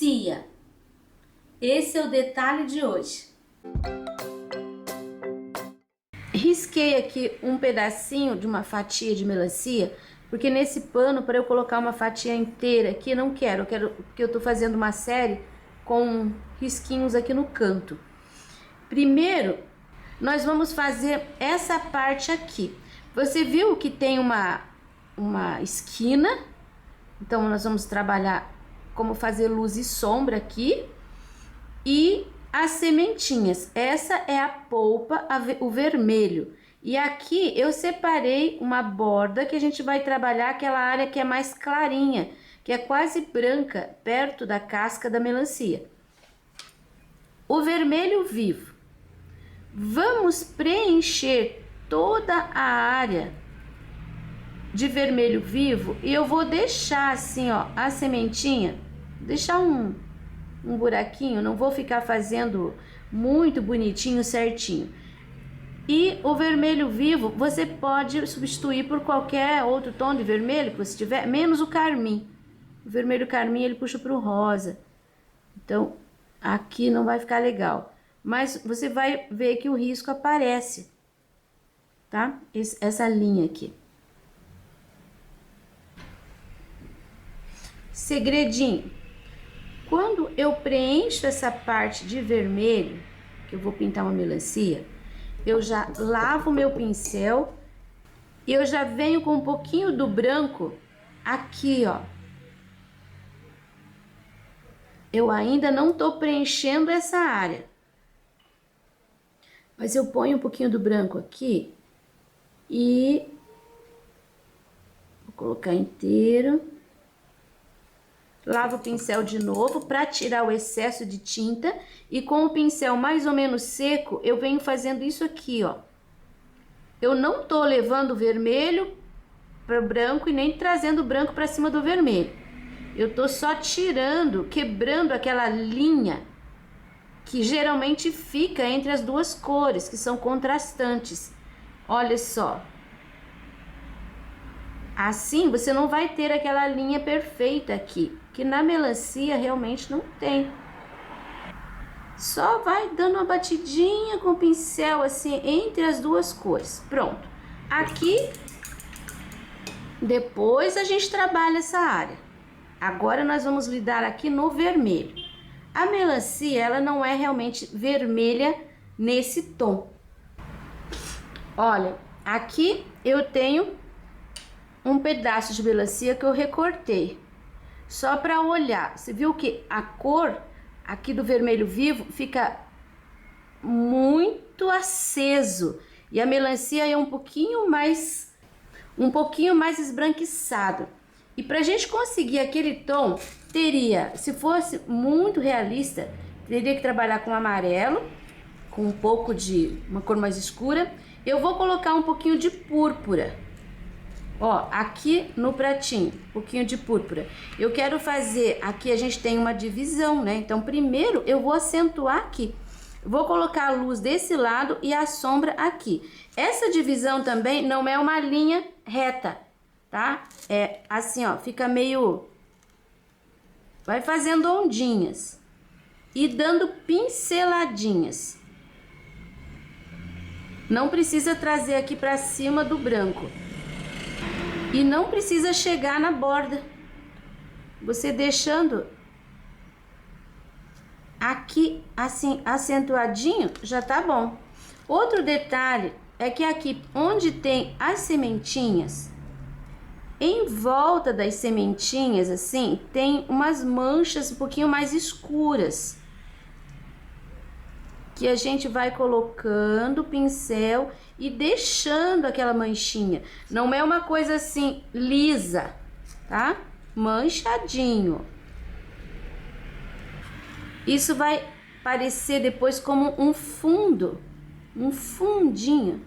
melancia. Esse é o detalhe de hoje. Risquei aqui um pedacinho de uma fatia de melancia, porque nesse pano, para eu colocar uma fatia inteira aqui, não quero, porque eu tô fazendo uma série com risquinhos aqui no canto. Primeiro, nós vamos fazer essa parte aqui. Você viu que tem uma esquina, então nós vamos trabalhar como fazer luz e sombra aqui. E as sementinhas, essa é a polpa, o vermelho. E aqui eu separei uma borda que a gente vai trabalhar aquela área que é mais clarinha, que é quase branca, perto da casca da melancia. O vermelho vivo. Vamos preencher toda a área de vermelho vivo e eu vou deixar assim, ó, a sementinha, deixar um buraquinho, não vou ficar fazendo muito bonitinho, certinho. E o vermelho vivo, você pode substituir por qualquer outro tom de vermelho que você tiver, menos o carmim. O vermelho carmim, ele puxa para o rosa. Então, aqui não vai ficar legal. Mas você vai ver que o risco aparece, tá? Essa linha aqui. Segredinho. Quando eu preencho essa parte de vermelho, que eu vou pintar uma melancia, eu já lavo meu pincel e eu já venho com um pouquinho do branco aqui, ó. Eu ainda não tô preenchendo essa área, mas eu ponho um pouquinho do branco aqui e vou colocar inteiro. Lavo o pincel de novo para tirar o excesso de tinta e com o pincel mais ou menos seco, eu venho fazendo isso aqui, ó. Eu não tô levando o vermelho para o branco e nem trazendo o branco para cima do vermelho. Eu tô só tirando, quebrando aquela linha que geralmente fica entre as duas cores, que são contrastantes. Olha só. Assim, você não vai ter aquela linha perfeita aqui, que na melancia realmente não tem. Só vai dando uma batidinha com o pincel assim entre as duas cores. Pronto. Aqui, depois a gente trabalha essa área. Agora nós vamos lidar aqui no vermelho. A melancia, ela não é realmente vermelha nesse tom. Olha, aqui eu tenho um pedaço de melancia que eu recortei, só para olhar. Você viu que a cor aqui do vermelho vivo fica muito aceso e a melancia é um pouquinho mais esbranquiçado. E pra gente conseguir aquele tom, se fosse muito realista, teria que trabalhar com amarelo, com um pouco de uma cor mais escura. Eu vou colocar um pouquinho de púrpura. Ó, aqui no pratinho, um pouquinho de púrpura. Eu quero fazer, aqui a gente tem uma divisão, né? Então, primeiro eu vou acentuar aqui. Vou colocar a luz desse lado e a sombra aqui. Essa divisão também não é uma linha reta, tá? É assim, ó, fica meio... Vai fazendo ondinhas e dando pinceladinhas. Não precisa trazer aqui pra cima do branco. E não precisa chegar na borda. Você deixando aqui assim acentuadinho já tá bom. Outro detalhe é que aqui onde tem as sementinhas, em volta das sementinhas assim, tem umas manchas um pouquinho mais escuras, que a gente vai colocando o pincel e deixando aquela manchinha. Não é uma coisa assim lisa, tá? Manchadinho. Isso vai parecer depois como um fundo, um fundinho.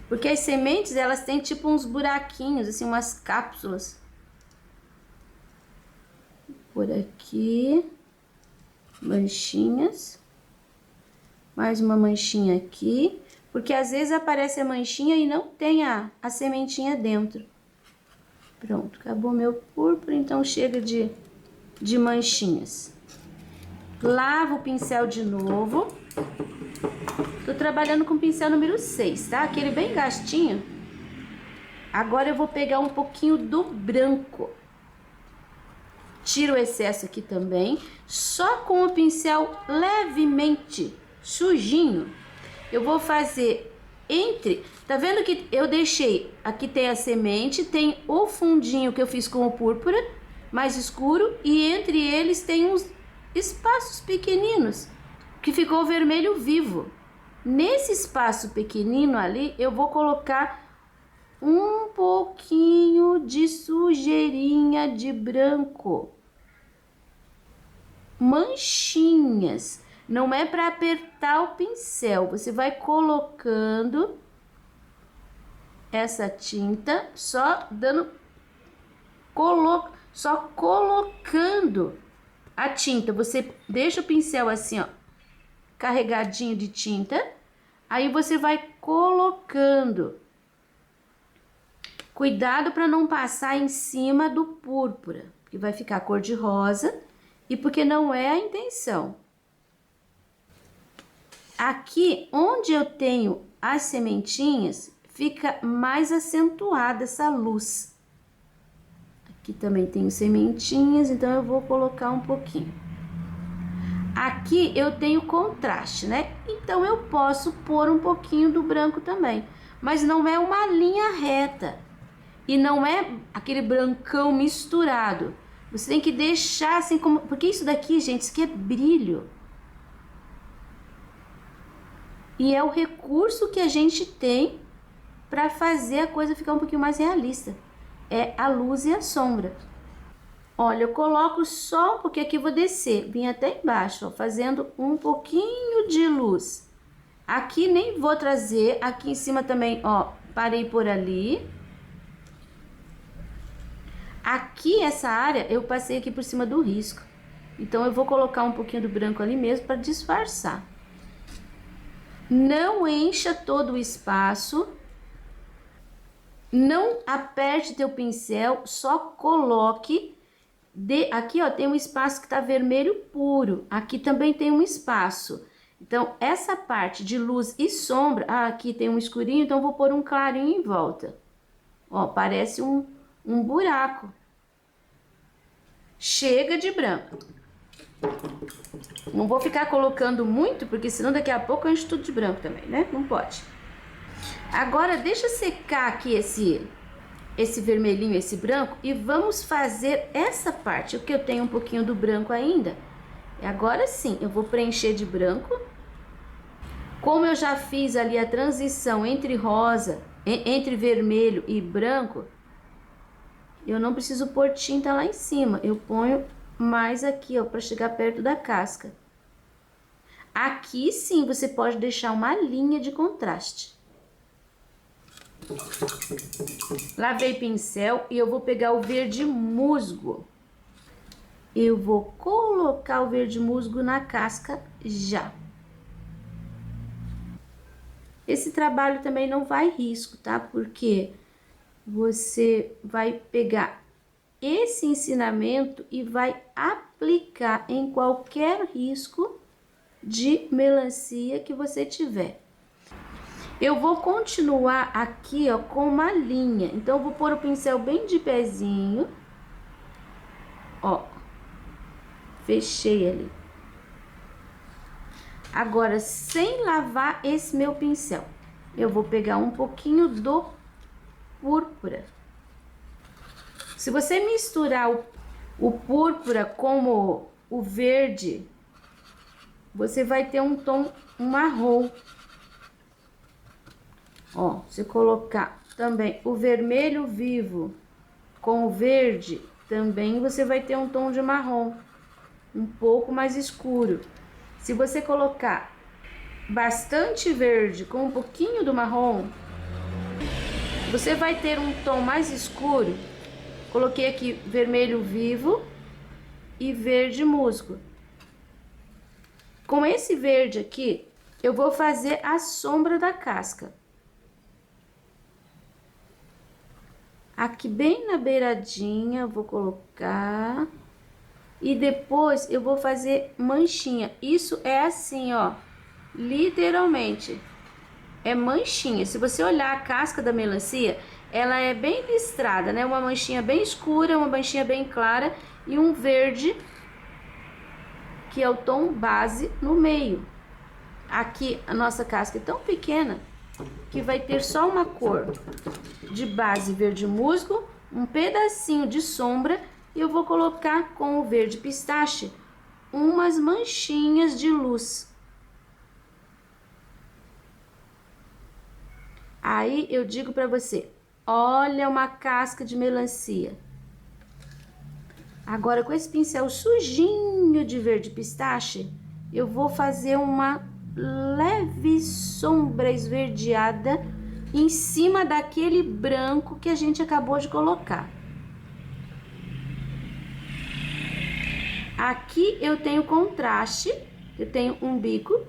Porque as sementes, elas têm tipo uns buraquinhos, assim, umas cápsulas. Por aqui, manchinhas. Mais uma manchinha aqui, porque às vezes aparece a manchinha e não tem a sementinha dentro. Pronto, acabou meu púrpura, então chega de de manchinhas. Lavo o pincel de novo. Tô trabalhando com o pincel número 6, tá? Aquele bem gastinho. Agora eu vou pegar um pouquinho do branco. Tiro o excesso aqui também. Só com o pincel levemente sujinho, eu vou fazer entre... Tá vendo que eu deixei... Aqui tem a semente, tem o fundinho que eu fiz com o púrpura, mais escuro. E entre eles tem uns espaços pequeninos, que ficou vermelho vivo. Nesse espaço pequenino ali, eu vou colocar um pouquinho de sujeirinha de branco. Manchinhas. Não é para apertar o pincel. Você vai colocando essa tinta, só dando... Só colocando a tinta. Você deixa o pincel assim, ó, carregadinho de tinta. Aí você vai colocando. Cuidado para não passar em cima do púrpura, porque vai ficar cor de rosa e porque não é a intenção. Aqui onde eu tenho as sementinhas, fica mais acentuada essa luz. Aqui também tenho sementinhas, então eu vou colocar um pouquinho. Aqui eu tenho contraste, né? Então eu posso pôr um pouquinho do branco também, mas não é uma linha reta. E não é aquele brancão misturado. Você tem que deixar assim como... Porque isso daqui, gente, isso aqui é brilho. E é o recurso que a gente tem para fazer a coisa ficar um pouquinho mais realista. É a luz e a sombra. Olha, eu coloco só um pouquinho aqui, vou descer. Vim até embaixo, ó, fazendo um pouquinho de luz. Aqui nem vou trazer. Aqui em cima também, ó, parei por ali. Aqui, essa área, eu passei aqui por cima do risco. Então, eu vou colocar um pouquinho do branco ali mesmo para disfarçar. Não encha todo o espaço. Não aperte teu pincel, só coloque... Aqui, ó, tem um espaço que tá vermelho puro. Aqui também tem um espaço. Então, essa parte de luz e sombra... aqui tem um escurinho, então eu vou pôr um clarinho em volta. Ó, parece um buraco. Chega de branco. Não vou ficar colocando muito, porque senão daqui a pouco eu encho tudo de branco também, né? Não pode. Agora, deixa secar aqui esse vermelhinho, esse branco, e vamos fazer essa parte. O que eu tenho um pouquinho do branco ainda. E agora sim, eu vou preencher de branco. Como eu já fiz ali a transição entre rosa, entre vermelho e branco, eu não preciso pôr tinta lá em cima. Eu ponho mais aqui, ó, para chegar perto da casca. Aqui sim você pode deixar uma linha de contraste. Lavei pincel e eu vou pegar o verde musgo. Eu vou colocar o verde musgo na casca já. Esse trabalho também não vai risco, tá? Porque você vai pegar esse ensinamento e vai aplicar em qualquer risco de melancia que você tiver. Eu vou continuar aqui, ó, com uma linha. Então, eu vou pôr o pincel bem de pezinho. Ó, fechei ali. Agora, sem lavar esse meu pincel, eu vou pegar um pouquinho do púrpura. Se você misturar o púrpura com o verde, você vai ter um tom marrom. Ó, se colocar também o vermelho vivo com o verde, também você vai ter um tom de marrom, um pouco mais escuro. Se você colocar bastante verde com um pouquinho do marrom, você vai ter um tom mais escuro. Coloquei aqui vermelho vivo e verde musgo. Com esse verde aqui, eu vou fazer a sombra da casca. Aqui bem na beiradinha, eu vou colocar. E depois eu vou fazer manchinha. Isso é assim, ó, literalmente, é manchinha. Se você olhar a casca da melancia, ela é bem listrada, né? Uma manchinha bem escura, uma manchinha bem clara e um verde, que é o tom base no meio. Aqui a nossa casca é tão pequena que vai ter só uma cor de base verde musgo, um pedacinho de sombra, e eu vou colocar com o verde pistache umas manchinhas de luz. Aí eu digo para você, olha uma casca de melancia. Agora com esse pincel sujinho de verde pistache, eu vou fazer uma leve sombra esverdeada em cima daquele branco que a gente acabou de colocar. Aqui eu tenho contraste, eu tenho um bico,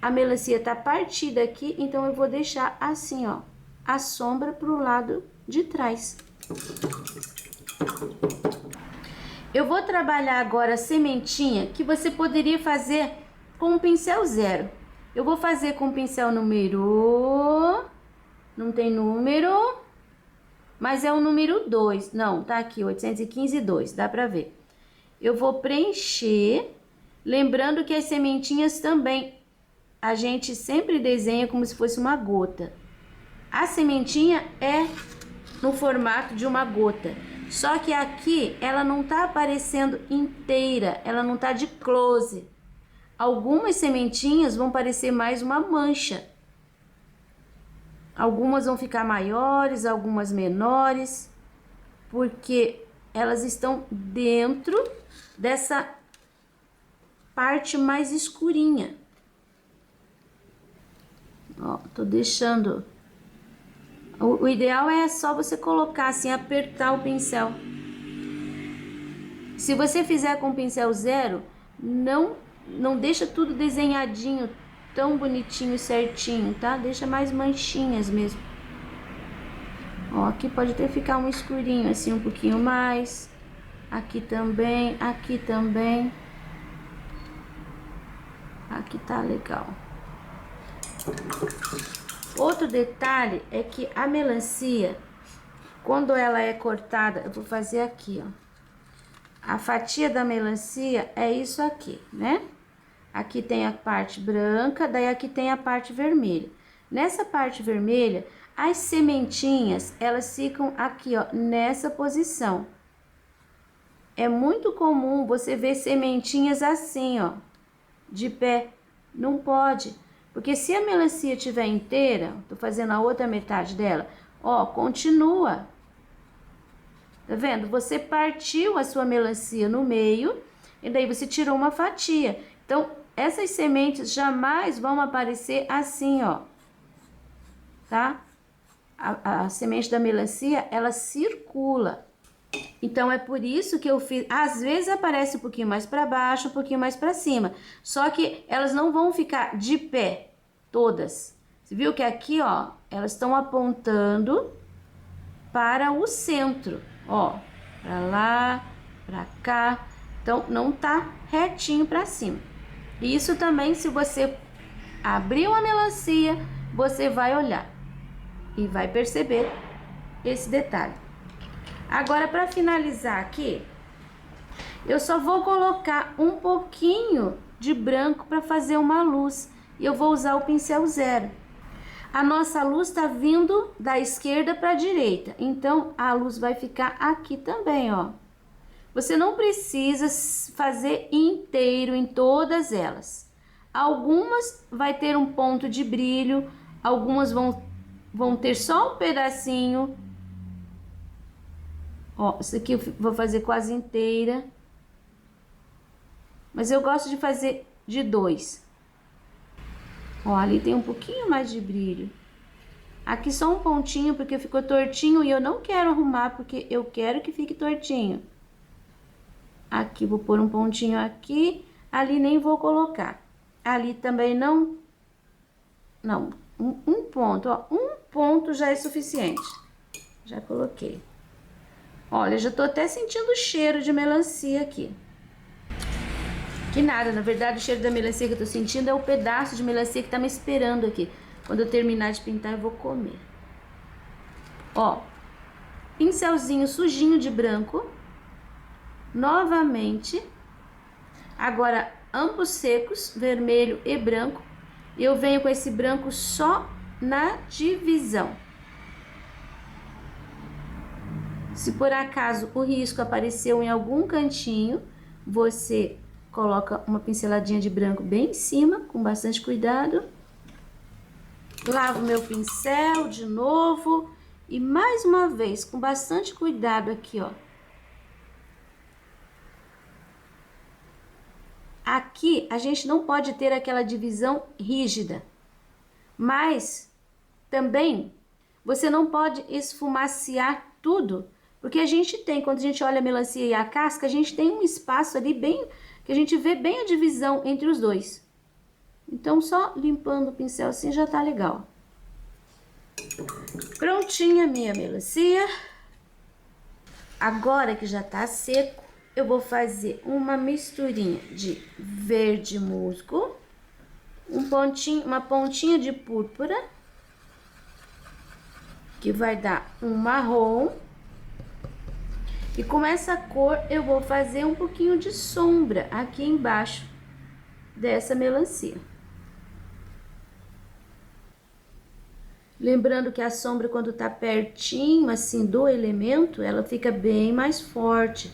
a melancia tá partida aqui, então eu vou deixar assim, ó, a sombra pro lado de trás. Eu vou trabalhar agora a sementinha que você poderia fazer com o pincel 0. Eu vou fazer com o pincel número... Não tem número, mas é o número 2. Não, tá aqui, 815,2, dá pra ver. Eu vou preencher, lembrando que as sementinhas também, a gente sempre desenha como se fosse uma gota. A sementinha é no formato de uma gota. Só que aqui ela não tá aparecendo inteira, ela não tá de close. Algumas sementinhas vão parecer mais uma mancha. Algumas vão ficar maiores, algumas menores, porque elas estão dentro dessa parte mais escurinha. Ó, tô deixando... O ideal é só você colocar assim, apertar o pincel. Se você fizer com pincel 0, não deixa tudo desenhadinho, tão bonitinho e certinho, tá? Deixa mais manchinhas mesmo. Ó, aqui pode até ficar um escurinho assim, um pouquinho mais. Aqui também, aqui também. Aqui tá legal. Outro detalhe é que a melancia, quando ela é cortada, eu vou fazer aqui, ó. A fatia da melancia é isso aqui, né? Aqui tem a parte branca, daí aqui tem a parte vermelha. Nessa parte vermelha, as sementinhas, elas ficam aqui, ó, nessa posição. É muito comum você ver sementinhas assim, ó, de pé. Não pode. Porque se a melancia estiver inteira, tô fazendo a outra metade dela, ó, continua. Tá vendo? Você partiu a sua melancia no meio e daí você tirou uma fatia. Então, essas sementes jamais vão aparecer assim, ó. Tá? A semente da melancia, ela circula. Então, é por isso que eu fiz... Às vezes aparece um pouquinho mais para baixo, um pouquinho mais para cima. Só que elas não vão ficar de pé, todas. Você viu que aqui, ó, elas estão apontando para o centro. Ó, para lá, para cá. Então, não tá retinho para cima. Isso também, se você abrir uma melancia, você vai olhar e vai perceber esse detalhe. Agora, para finalizar aqui, eu só vou colocar um pouquinho de branco para fazer uma luz. E eu vou usar o pincel 0. A nossa luz está vindo da esquerda para a direita. Então, a luz vai ficar aqui também, ó. Você não precisa fazer inteiro em todas elas. Algumas vai ter um ponto de brilho, algumas vão ter só um pedacinho. Ó, isso aqui eu vou fazer quase inteira. Mas eu gosto de fazer de 2. Ó, ali tem um pouquinho mais de brilho. Aqui só um pontinho, porque ficou tortinho e eu não quero arrumar, porque eu quero que fique tortinho. Aqui, vou pôr um pontinho aqui. Ali nem vou colocar. Ali também não. Não, um ponto, ó. Um ponto já é suficiente. Já coloquei. Olha, já tô até sentindo o cheiro de melancia aqui. Que nada, na verdade o cheiro da melancia que eu tô sentindo é o pedaço de melancia que tá me esperando aqui. Quando eu terminar de pintar eu vou comer. Ó, pincelzinho sujinho de branco. Novamente. Agora, ambos secos, vermelho e branco. Eu venho com esse branco só na divisão. Se por acaso o risco apareceu em algum cantinho, você coloca uma pinceladinha de branco bem em cima, com bastante cuidado. Lavo meu pincel de novo e mais uma vez, com bastante cuidado aqui, ó. Aqui a gente não pode ter aquela divisão rígida, mas também você não pode esfumaciar tudo, porque a gente tem, quando a gente olha a melancia e a casca, a gente tem um espaço ali bem, que a gente vê bem a divisão entre os dois. Então só limpando o pincel assim já tá legal. Prontinha a minha melancia. Agora que já tá seco, eu vou fazer uma misturinha de verde musgo, uma pontinha de púrpura, que vai dar um marrom. E com essa cor eu vou fazer um pouquinho de sombra aqui embaixo dessa melancia. Lembrando que a sombra, quando tá pertinho assim do elemento, ela fica bem mais forte.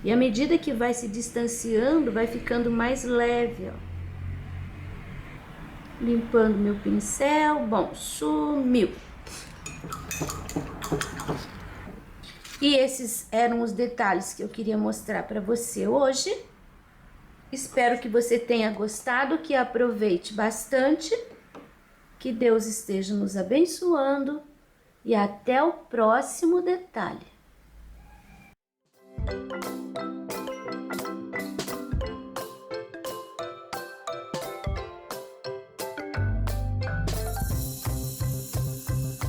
E à medida que vai se distanciando, vai ficando mais leve, ó. Limpando meu pincel, bom, sumiu. E esses eram os detalhes que eu queria mostrar para você hoje. Espero que você tenha gostado, que aproveite bastante, que Deus esteja nos abençoando e até o próximo detalhe.